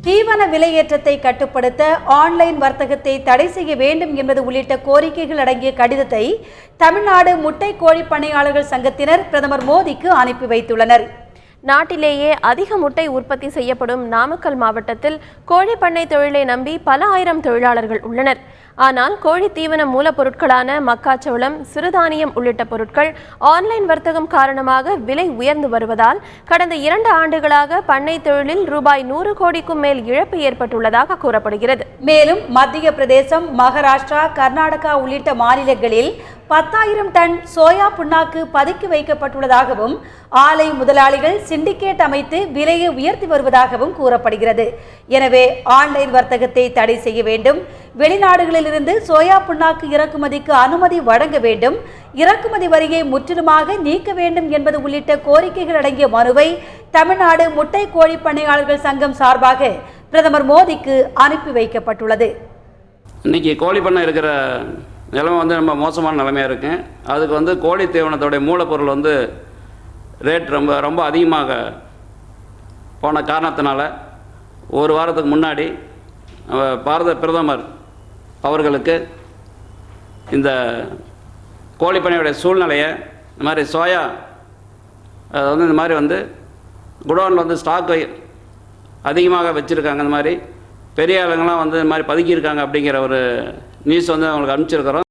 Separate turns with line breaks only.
தீவன விலையேற்றத்தை கட்டுப்படுத்த ஆன்லைன் வர்த்தகத்தை தடை செய்ய வேண்டும் என்பது உள்ளிட்ட கோரிக்கைகள் அடங்கிய கடிதத்தை தமிழ்நாடு முட்டை கோழி பண்ணையாளர்கள் சங்கத்தினர் பிரதமர் மோடிக்கு அனுப்பி வைத்துள்ளனர்.
நாட்டிலேயே அதிக முட்டை உற்பத்தி செய்யப்படும் நாமக்கல் மாவட்டத்தில் கோழி பண்ணை தொழிலை நம்பி பல ஆயிரம் தொழிலாளர்கள் உள்ளனர். ஆனால் கோழி தீவன மூலப்பொருட்களான மக்காச்சோளம், சிறுதானியம் உள்ளிட்ட பொருட்கள் ஆன்லைன் வர்த்தகம் காரணமாக விலை உயர்ந்து வருவதால் கடந்த 2 ஆண்டுகளாக பண்ணை தொழிலில் ரூபாய் 100 கோடிக்கும் மேல் இழப்பு ஏற்பட்டுள்ளதாக கூறப்படுகிறது.
மேலும் மத்திய பிரதேசம், மகாராஷ்டிரா, கர்நாடகா உள்ளிட்ட மாநிலங்களில் 10,000 டன் சோயா புண்ணாக்கு பதுக்கி வைக்கப்பட்டுள்ளதாகவும் ஆலை முதலாளிகள் சிண்டிகேட் அமைத்து விலையை உயர்த்தி வருவதாகவும் கூறப்படுகிறது. எனவே ஆன்லைன் வர்த்தகத்தை தடை செய்ய வேண்டும், வெளிநாடுகளிலிருந்து சோயா புண்ணாக்கு இறக்குமதிக்கு அனுமதி வழங்க வேண்டும், இறக்குமதி வரியை முற்றிலுமாக நீக்க வேண்டும் என்பது உள்ளிட்ட கோரிக்கைகள் அடங்கிய மனுவை தமிழ்நாடு முட்டை கோழி பண்ணையாளர்கள் சங்கம் சார்பாக பிரதமர் மோடிக்கு அனுப்பி வைக்கப்பட்டுள்ளது.
இன்னைக்கு கோழி பண்ணை இருக்கிற நிலைமை ரொம்ப மோசமான நிலைமையாக இருக்குது. அதுக்கு கோழி தீவனத்தோடைய மூலப்பொருள் ரேட் ரொம்ப அதிகமாக போன காரணத்தினால ஒரு வாரத்துக்கு முன்னாடி பாரத பிரதமர் அவர்களுக்கு இந்த கோழி பண்ணையுடைய சூழ்நிலையை இந்த மாதிரி சோயா இந்த மாதிரி குடோனில் ஸ்டாக் அதிகமாக வச்சுருக்காங்க, இந்த மாதிரி பெரிய ஆளுங்கள்லாம் இந்த மாதிரி பதுக்கியிருக்காங்க அப்படிங்கிற ஒரு நியூஸ் அவங்களுக்கு அனுப்பிச்சிருக்கிறோம்.